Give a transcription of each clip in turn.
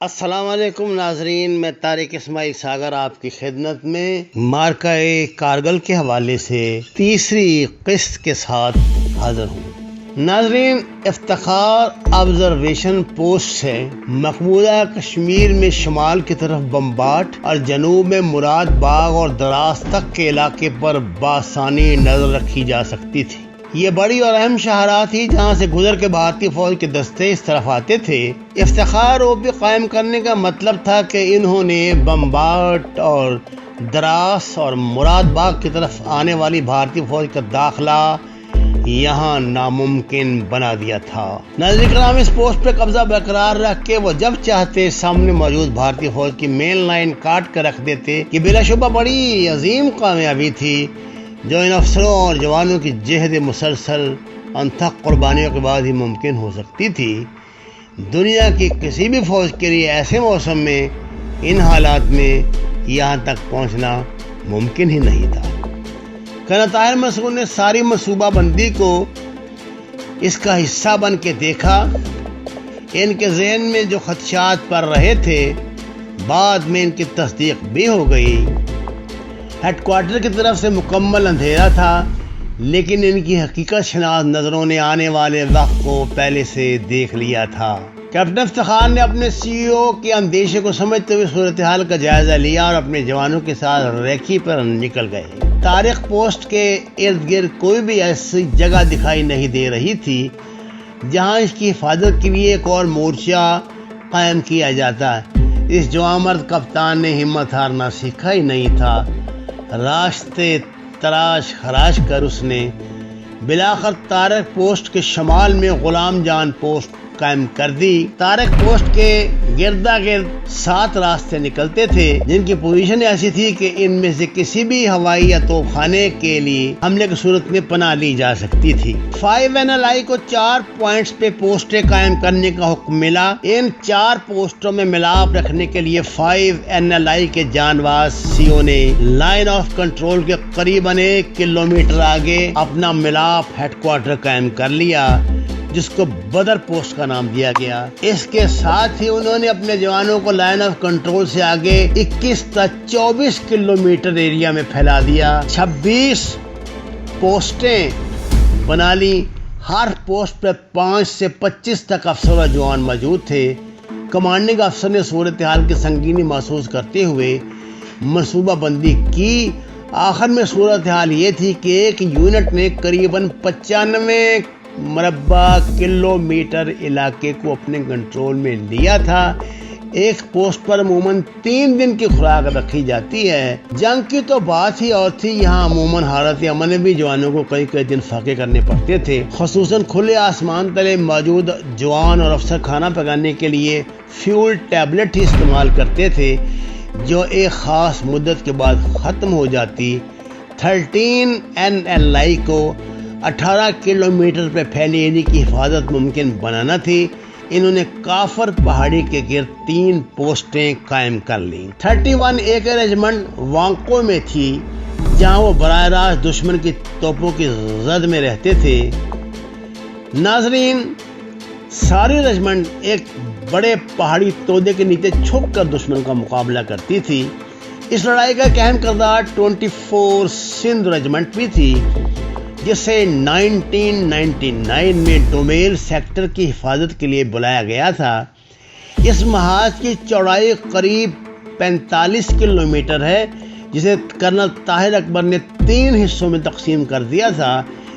السلام علیکم ناظرین، میں طارق اسماعیل ساگر آپ کی خدمت میں مارکہ کارگل کے حوالے سے تیسری قسط کے ساتھ حاضر ہوں۔ ناظرین، افتخار آبزرویشن پوسٹ سے مقبوضہ کشمیر میں شمال کی طرف بمباٹ اور جنوب میں مراد باغ اور دراز تک کے علاقے پر بآسانی نظر رکھی جا سکتی تھی۔ یہ بڑی اور اہم شاہراہ تھی جہاں سے گزر کے بھارتی فوج کے دستے اس طرف آتے تھے۔ افتخار اوپی قائم کرنے کا مطلب تھا کہ انہوں نے بمباٹ اور دراس اور مراد باغ کی طرف آنے والی بھارتی فوج کا داخلہ یہاں ناممکن بنا دیا تھا۔ ناظرین کرام، اس پوسٹ پہ قبضہ برقرار رکھ کے وہ جب چاہتے سامنے موجود بھارتی فوج کی مین لائن کاٹ کر رکھ دیتے۔ یہ بلا شبہ بڑی عظیم کامیابی تھی جو ان افسروں اور جوانوں کی جہد مسلسل انتھک قربانیوں کے بعد ہی ممکن ہو سکتی تھی۔ دنیا کی کسی بھی فوج کے لیے ایسے موسم میں ان حالات میں یہاں تک پہنچنا ممکن ہی نہیں تھا۔ کرنل طاہر مسعود نے ساری منصوبہ بندی کو اس کا حصہ بن کے دیکھا۔ ان کے ذہن میں جو خدشات پڑ رہے تھے بعد میں ان کی تصدیق بھی ہو گئی۔ ہیڈ کوارٹر کی طرف سے مکمل اندھیرا تھا، لیکن ان کی حقیقت شناس نظروں نے آنے والے وقت کو پہلے سے دیکھ لیا تھا۔ کیپٹن افتخار نے اپنے سی او کے اندیشے کو سمجھتے ہوئے صورتحال کا جائزہ لیا اور اپنے جوانوں کے ساتھ ریکھی پر نکل گئے۔ طارق پوسٹ کے ارد گرد کوئی بھی ایسی جگہ دکھائی نہیں دے رہی تھی جہاں اس کی حفاظت کے لیے ایک اور مورچہ قائم کیا جاتا۔ اس جوان مرد کپتان نے ہمت ہارنا سیکھا ہی نہیں تھا۔ راستے تراش خراش کر اس نے بلاخر طارق پوسٹ کے شمال میں غلام جان پوسٹ قائم کر دی۔ طارق پوسٹ کے گردا گرد 7 راستے نکلتے تھے جن کی پوزیشن ایسی تھی کہ ان میں سے کسی بھی ہوائی یا توپ خانے کے لیے حملے کی صورت میں پناہ لی جا سکتی تھی۔ 5 NLI کو 4 پوائنٹس پہ پوسٹیں قائم کرنے کا حکم ملا۔ ان 4 پوسٹوں میں ملاپ رکھنے کے لیے 5 NLI کے جانباز سی او نے لائن آف کنٹرول کے قریباً 1 کلومیٹر آگے اپنا ملاپ ہیڈ کوارٹر قائم کر لیا جس کو بدر پوسٹ کا نام دیا گیا۔ اس کے ساتھ ہی انہوں نے اپنے جوانوں کو لائن آف کنٹرول سے آگے 21 تا 24 کلومیٹر ایریا میں پھیلا دیا۔ 26 پوسٹیں بنا لی۔ ہر پوسٹ پر 5 سے 25 تک افسر و جوان موجود تھے۔ کمانڈنگ افسر نے صورتحال کی سنگینی محسوس کرتے ہوئے منصوبہ بندی کی۔ آخر میں صورتحال یہ تھی کہ ایک یونٹ نے قریباً 95 مربع کلومیٹر علاقے کو اپنے کنٹرول میں لیا تھا۔ ایک پوسٹ پر عموماً 3 دن کی خوراک رکھی جاتی ہے۔ جنگ کی تو بات ہی اور تھی، یہاں عموماً حالت امن میں بھی جوانوں کو کئی دن فاقے کرنے پڑتے تھے۔ خصوصاً کھلے آسمان تلے موجود جوان اور افسر کھانا پکانے کے لیے فیول ٹیبلٹ ہی استعمال کرتے تھے جو ایک خاص مدت کے بعد ختم ہو جاتی۔ 13 NLI کو 18 کلومیٹر پہ پھیلی ایریا کی حفاظت ممکن بنانا تھی۔ انہوں نے کافر پہاڑی کے گرد 3 پوسٹیں قائم کر لیں۔ 31 AK ریجمنٹ وانکو میں تھی جہاں وہ براہ راست دشمن کی توپوں کی زد میں رہتے تھے۔ ناظرین، ساری ریجمنٹ ایک بڑے پہاڑی تودے کے نیچے چھپ کر دشمن کا مقابلہ کرتی تھی۔ اس لڑائی کا ایک اہم کردار 24 سندھ ریجمنٹ بھی تھی جسے 1999 میں ڈومیل سیکٹر کی حفاظت کے لیے بلایا گیا تھا۔ اس محاذ کی چوڑائی قریب 45 کلومیٹر ہے جسے کرنل طاہر اکبر نے 3 حصوں میں تقسیم کر دیا تھا۔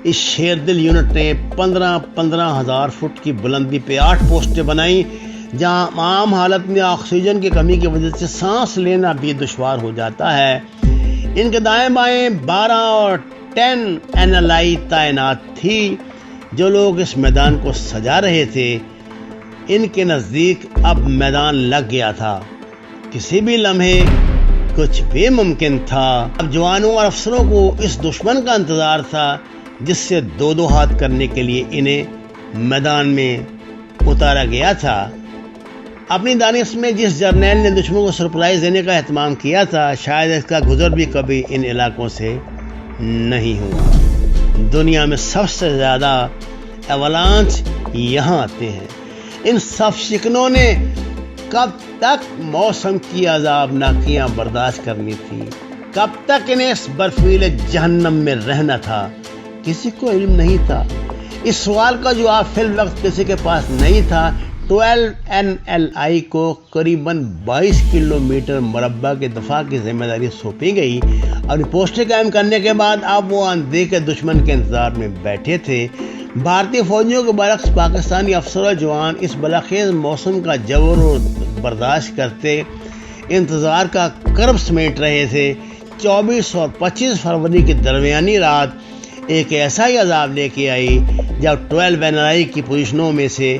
اس شیردل یونٹ نے 15 ہزار فٹ کی بلندی پہ 8 پوسٹیں بنائیں جہاں عام حالت میں آکسیجن کی کمی کی وجہ سے سانس لینا بھی دشوار ہو جاتا ہے۔ ان کے دائیں بائیں 12 اور 10 NLI تعینات تھی۔ جو لوگ اس میدان کو سجا رہے تھے ان کے نزدیک اب میدان لگ گیا تھا، کسی بھی لمحے کچھ بھی ممکن تھا۔ اب جوانوں اور افسروں کو اس دشمن کا انتظار تھا جس سے 2 ہاتھ کرنے کے لیے انہیں میدان میں اتارا گیا تھا۔ اپنی دانش میں جس جرنیل نے دشمن کو سرپرائز دینے کا اہتمام کیا تھا شاید اس کا گزر بھی کبھی ان علاقوں سے نہیں ہوا۔ دنیا میں سب سے زیادہ ایولانچ یہاں آتے ہیں۔ ان سب شکنوں نے کب تک موسم کی عذابناکیاں برداشت کرنی تھی، کب تک انہیں اس برفیلے جہنم میں رہنا تھا، کسی کو علم نہیں تھا۔ اس سوال کا جواب فی الوقت کسی کے پاس نہیں تھا۔ 12 NLI کو قریباً 22 کلومیٹر مربع کے دفاع کی ذمہ داری سونپی گئی۔ اپنی پوسٹیں قائم کرنے کے بعد اب وہ اندیکھے دشمن کے انتظار میں بیٹھے تھے۔ بھارتی فوجیوں کے برعکس پاکستانی افسر و جوان اس بلاخیز موسم کا جبر و برداشت کرتے انتظار کا کرب سمیٹ رہے تھے۔ 24 اور 25 فروری کی درمیانی رات ایک ایسا ہی عذاب لے کے آئی جب 12 NLI کی پوزیشنوں میں سے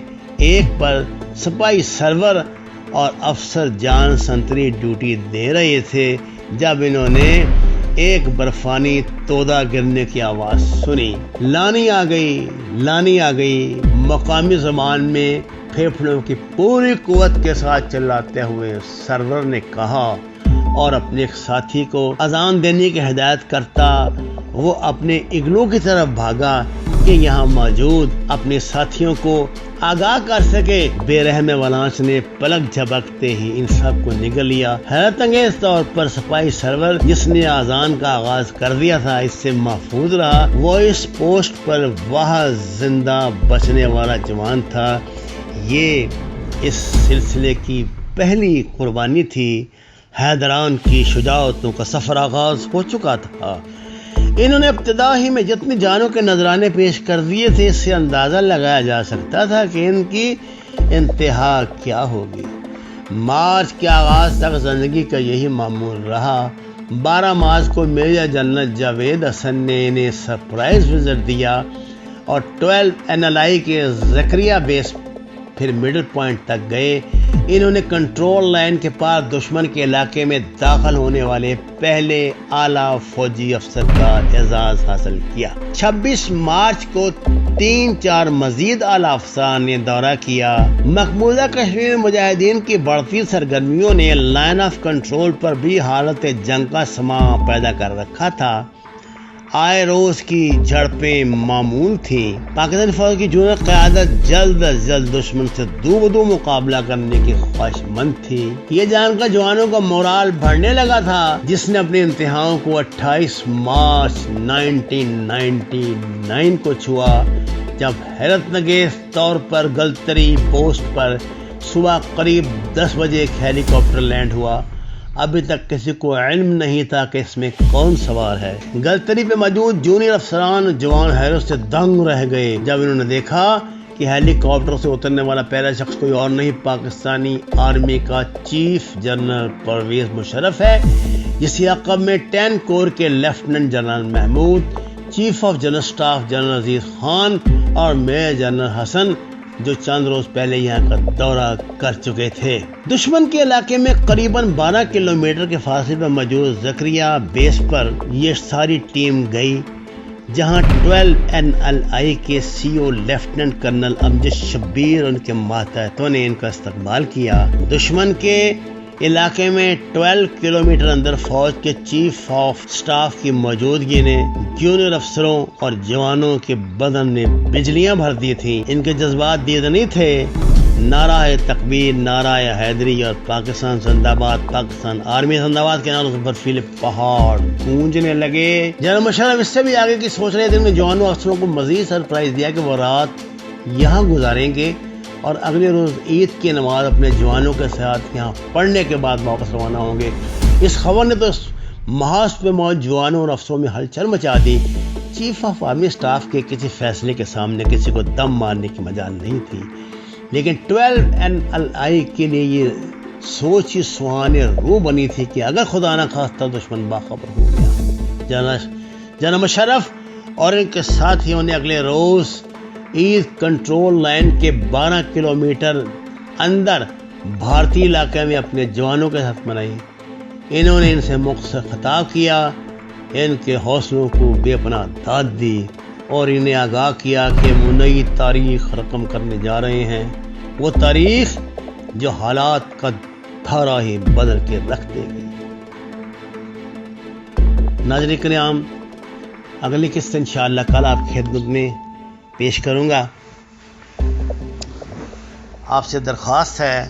ایک پر سپاہی سرور اور افسر جان سنتری ڈیوٹی دے رہے تھے جب انہوں نے ایک برفانی تودا گرنے کی آواز سنی۔ لانی آ گئی مقامی زبان میں پھیپھڑوں کی پوری قوت کے ساتھ چلاتے ہوئے سرور نے کہا اور اپنے ایک ساتھی کو اذان دینے کی ہدایت کرتا وہ اپنے اگلو کی طرف بھاگا کہ یہاں موجود اپنے ساتھیوں کو آگاہ کر سکے۔ بے رحم ولانچ نے پلک جھپکتے ہی ان سب کو نگل لیا۔ حیرت انگیز طور پر سپاہی سرور جس نے اذان کا آغاز کر دیا تھا اس سے محفوظ رہا۔ وہ اس پوسٹ پر وہاں زندہ بچنے والا جوان تھا۔ یہ اس سلسلے کی پہلی قربانی تھی۔ حیدران کی شجاعتوں کا سفر آغاز ہو چکا تھا۔ انہوں نے ابتدا ہی میں جتنی جانوں کے نذرانے پیش کر دیے تھے اس سے اندازہ لگایا جا سکتا تھا کہ ان کی انتہا کیا ہوگی۔ مارچ کے آغاز تک زندگی کا یہی معمول رہا۔ 12 مارچ کو میجر جنرل جاوید حسن نے انہیں سرپرائز وزٹ دیا اور 12 NLI کے زکریا بیس پھر مڈل پوائنٹ تک گئے۔ انہوں نے کنٹرول لائن کے پار دشمن کے علاقے میں داخل ہونے والے پہلے اعلیٰ فوجی افسر کا اعزاز حاصل کیا۔ 26 مارچ کو 3-4 مزید اعلیٰ افسران نے دورہ کیا۔ مقبوضہ کشمیر مجاہدین کی بڑھتی سرگرمیوں نے لائن آف کنٹرول پر بھی حالت جنگ کا سماں پیدا کر رکھا تھا۔ آئے روز کی جھڑپیں معمول تھیں۔ پاکستانی فوج کی جنوبی قیادت جلد از جلد دشمن سے دو بدو مقابلہ کرنے کی خواہش مند تھی۔ یہ جان کر جوانوں کا مورال بڑھنے لگا تھا جس نے اپنی انتہاؤں کو 28 مارچ 1999 کو چھوا جب حیرت انگیز طور پر گلتری پوسٹ پر صبح قریب 10 بجے ایک ہیلی کاپٹر لینڈ ہوا۔ ابھی تک کسی کو علم نہیں تھا کہ اس میں کون سوار ہے۔ گلتری پہ موجود جونیئر افسران جوان حیرت سے دنگ رہ گئے جب انہوں نے دیکھا کہ ہیلی کاپٹر سے اترنے والا پہلا شخص کوئی اور نہیں پاکستانی آرمی کا چیف جنرل پرویز مشرف ہے، جس عقب میں 10 کور کے lieutenant general Mahmood, chief of general staff general Aziz Khan اور میجر جنرل حسن جو چند روز پہلے یہاں کا دورہ کر چکے تھے۔ دشمن کے علاقے میں قریباً 12 کلومیٹر کے فاصلے پر موجود زکریا بیس پر یہ ساری ٹیم گئی جہاں 12 NLI کے CO لیفٹیننٹ کرنل امجد شبیر اور ان کے ماتحتوں نے ان کا استقبال کیا۔ دشمن کے علاقے میں 12 کلومیٹر اندر فوج کے چیف آف سٹاف کی موجودگی نے جونیئر افسروں اور جوانوں کے بدن میں بجلیاں بھر دی تھیں۔ ان کے جذبات دید نہیں تھے۔ نعرہ تکبیر، نعرہ حیدری اور پاکستان زندہ باد، پاکستان آرمی زندہ باد کے نعروں سے برفیلے پہاڑ گونجنے لگے۔ جنرل مشرف اس سے بھی آگے کی سوچ رہے تھے کہ جوانوں افسروں کو مزید سرپرائز دیا کہ وہ رات یہاں گزاریں گے اور اگلے روز عید کی نماز اپنے جوانوں کے ساتھ یہاں پڑھنے کے بعد واپس روانہ ہوں گے۔ اس خبر نے تو محاذ پہ موجود جوانوں اور افسروں میں ہلچل مچا دی۔ چیف آف آرمی سٹاف کے کسی فیصلے کے سامنے کسی کو دم مارنے کی مجال نہیں تھی، لیکن 12 NLI کے لیے یہ سوچ ہی سہانے روح بنی تھی کہ اگر خدا نہ خواستہ دشمن باخبر ہو گیا۔ جنرل مشرف اور ان کے ساتھیوں نے اگلے روز عید کنٹرول لائن کے 12 کلومیٹر اندر بھارتی علاقے میں اپنے جوانوں کے ساتھ منائی۔ انہوں نے ان سے مختصر خطاب کیا، ان کے حوصلوں کو بے پناہ داد دی اور انہیں آگاہ کیا کہ وہ نئی تاریخ رقم کرنے جا رہے ہیں، وہ تاریخ جو حالات کا دھارا ہی بدل کے رکھ دے گی۔ ناظرین کرام، اگلی قسط انشاءاللہ کل آپ کی خدمت میں پیش کروں گا۔ آپ سے درخواست ہے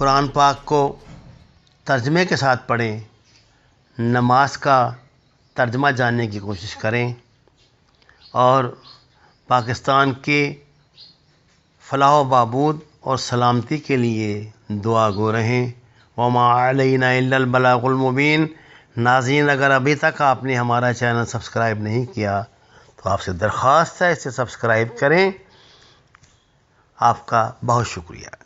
قرآن پاک کو ترجمے کے ساتھ پڑھیں، نماز کا ترجمہ جاننے کی کوشش کریں اور پاکستان کے فلاح و بہبود اور سلامتی کے لیے دعا گو رہیں۔ وما علینا الا البلاغ المبین۔ ناظرین، اگر ابھی تک آپ نے ہمارا چینل سبسکرائب نہیں کیا تو آپ سے درخواست ہے اسے سبسکرائب کریں۔ آپ کا بہت شکریہ۔